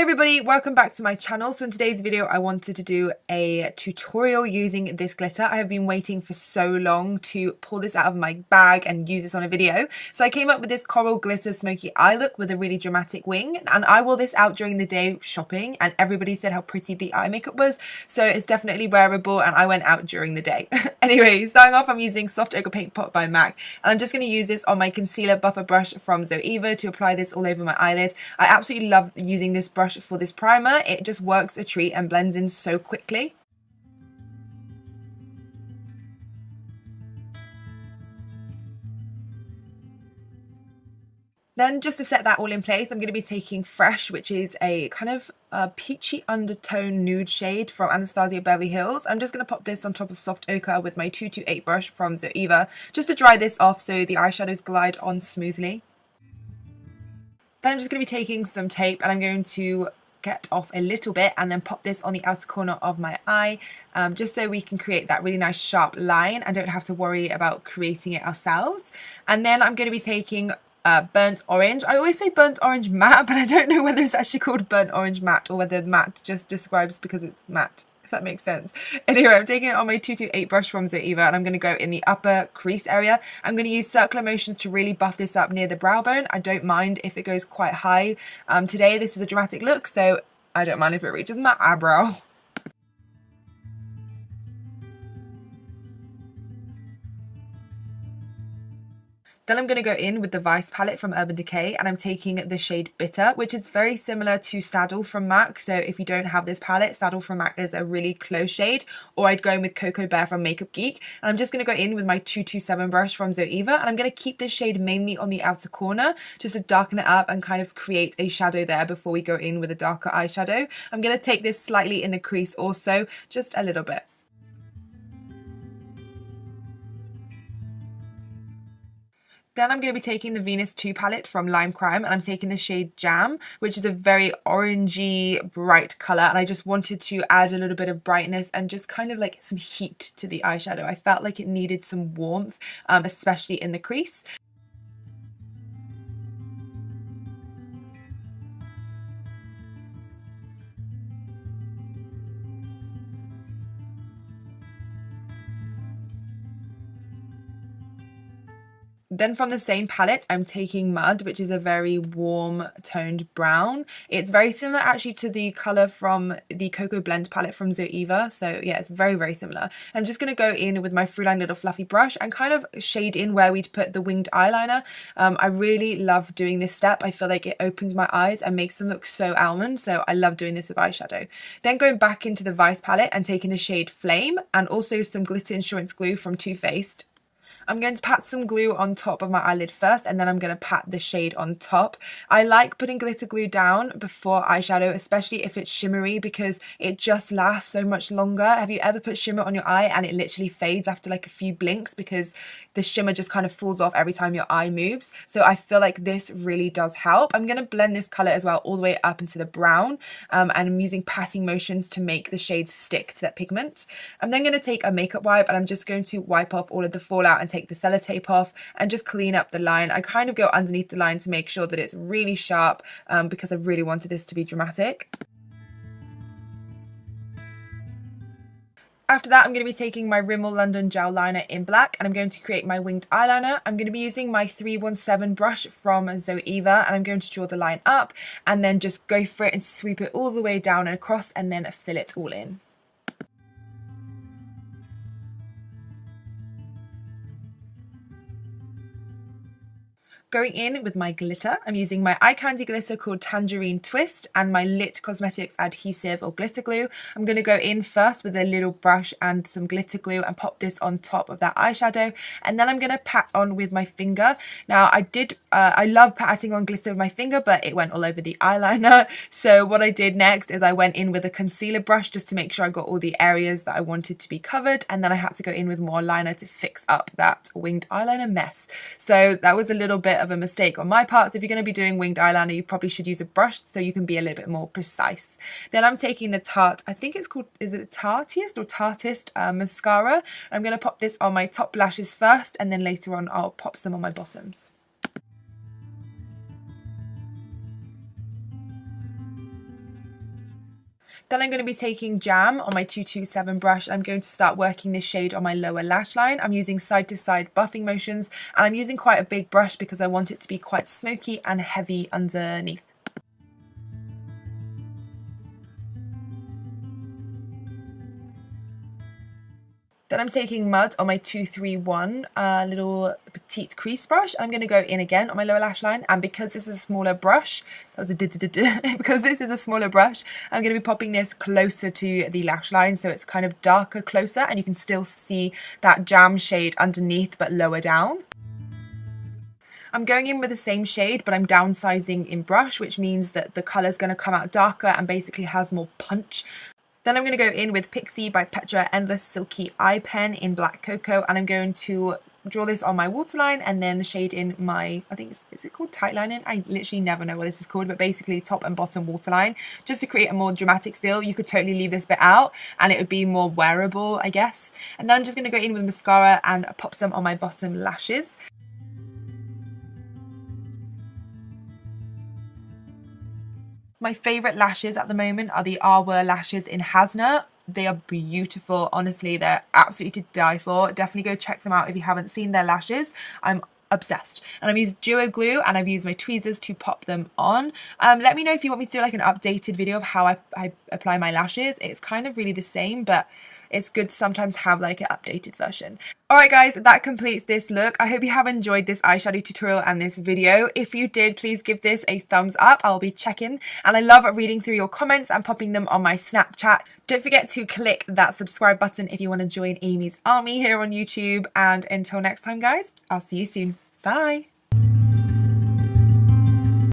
everybody, welcome back to my channel. So in today's video I wanted to do a tutorial using this glitter. I have been waiting for so long to pull this out of my bag and use this on a video. So I came up with this coral glitter smoky eye look with a really dramatic wing, and I wore this out during the day shopping and everybody said how pretty the eye makeup was, so it's definitely wearable and I went out during the day. Anyway, starting off I'm using Soft Ochre Paint Pot by MAC, and I'm just going to use this on my concealer buffer brush from Zoeva to apply this all over my eyelid. I absolutely love using this brush for this primer. It just works a treat and blends in so quickly. Then just to set that all in place, I'm going to be taking Fresh, which is a kind of peachy undertone nude shade from Anastasia Beverly Hills. I'm just going to pop this on top of Soft Ochre with my 228 brush from Zoeva just to dry this off so the eyeshadows glide on smoothly. Then I'm just going to be taking some tape and I'm going to get off a little bit and then pop this on the outer corner of my eye, just so we can create that really nice sharp line and don't have to worry about creating it ourselves. And then I'm going to be taking burnt orange. I always say burnt orange matte, but I don't know whether it's actually called burnt orange matte or whether matte just describes because it's matte, if that makes sense. Anyway, I'm taking it on my 228 brush from Zoeva and I'm going to go in the upper crease area. I'm going to use circular motions to really buff this up near the brow bone. I don't mind if it goes quite high. Today this is a dramatic look, so I don't mind if it reaches my eyebrow. Then I'm going to go in with the Vice palette from Urban Decay and I'm taking the shade Bitter, which is very similar to Saddle from MAC. So if you don't have this palette, Saddle from MAC is a really close shade, or I'd go in with Cocoa Bear from Makeup Geek. And I'm just going to go in with my 227 brush from Zoeva and I'm going to keep this shade mainly on the outer corner just to darken it up and kind of create a shadow there before we go in with a darker eyeshadow. I'm going to take this slightly in the crease also, just a little bit. Then I'm going to be taking the Venus 2 palette from Lime Crime and I'm taking the shade Jam, which is a very orangey bright colour, and I just wanted to add a little bit of brightness and just kind of like some heat to the eyeshadow. I felt like it needed some warmth, especially in the crease. Then from the same palette, I'm taking Mud, which is a very warm toned brown. It's very similar actually to the colour from the Cocoa Blend palette from Zoeva. So yeah, it's very, very similar. I'm just going to go in with my Fruline Little Fluffy brush and kind of shade in where we'd put the winged eyeliner. I really love doing this step. I feel like it opens my eyes and makes them look so almond. So I love doing this with eyeshadow. Then going back into the Vice palette and taking the shade Flame and also some Glitter Insurance glue from Too Faced. I'm going to pat some glue on top of my eyelid first and then I'm going to pat the shade on top. I like putting glitter glue down before eyeshadow, especially if it's shimmery, because it just lasts so much longer. Have you ever put shimmer on your eye and it literally fades after like a few blinks because the shimmer just kind of falls off every time your eye moves? So I feel like this really does help. I'm going to blend this colour as well all the way up into the brown, and I'm using patting motions to make the shades stick to that pigment. I'm then going to take a makeup wipe and I'm just going to wipe off all of the fallout and take the sellotape off and just clean up the line. I kind of go underneath the line to make sure that it's really sharp, because I really wanted this to be dramatic. After that, I'm going to be taking my Rimmel London Gel Liner in black and I'm going to create my winged eyeliner. I'm going to be using my 317 brush from Zoeva and I'm going to draw the line up and then just go for it and sweep it all the way down and across and then fill it all in. Going in with my glitter, I'm using my eye candy glitter called Tangerine Twist and my Lit Cosmetics adhesive or glitter glue. I'm going to go in first with a little brush and some glitter glue and pop this on top of that eyeshadow, and then I'm going to pat on with my finger. Now I love patting on glitter with my finger, but it went all over the eyeliner. So what I did next is I went in with a concealer brush just to make sure I got all the areas that I wanted to be covered, and then I had to go in with more liner to fix up that winged eyeliner mess. So that was a little bit of a mistake on my part. So if you're going to be doing winged eyeliner, you probably should use a brush so you can be a little bit more precise. Then I'm taking the Tarte, I think it's called, is it Tartiest or Tartist mascara. I'm going to pop this on my top lashes first and then later on I'll pop some on my bottoms. Then I'm going to be taking Jam on my 227 brush. I'm going to start working this shade on my lower lash line. I'm using side to side buffing motions, and I'm using quite a big brush because I want it to be quite smoky and heavy underneath. Then I'm taking Mud on my 231 little petite crease brush. I'm going to go in again on my lower lash line, and because this is a smaller brush, that was a because this is a smaller brush, I'm going to be popping this closer to the lash line, so it's kind of darker closer, and you can still see that Jam shade underneath but lower down. I'm going in with the same shade, but I'm downsizing in brush, which means that the colour is going to come out darker and basically has more punch. Then I'm going to go in with Pixie by Petra Endless Silky Eye Pen in Black Cocoa, and I'm going to draw this on my waterline and then shade in my, I think is it called tight lining? I literally never know what this is called, but basically top and bottom waterline, just to create a more dramatic feel. You could totally leave this bit out and it would be more wearable, I guess. And then I'm just going to go in with mascara and pop some on my bottom lashes. My favourite lashes at the moment are the Arwa lashes in Hasna. They are beautiful, honestly, they're absolutely to die for. Definitely go check them out if you haven't seen their lashes. I'm obsessed. And I've used duo glue and I've used my tweezers to pop them on. Let me know if you want me to do like an updated video of how I apply my lashes. It's kind of really the same, but it's good to sometimes have like an updated version. Alright guys, that completes this look. I hope you have enjoyed this eyeshadow tutorial and this video. If you did, please give this a thumbs up. I'll be checking, and I love reading through your comments and popping them on my Snapchat. Don't forget to click that subscribe button if you want to join Amy's army here on YouTube. And until next time guys, I'll see you soon. Bye!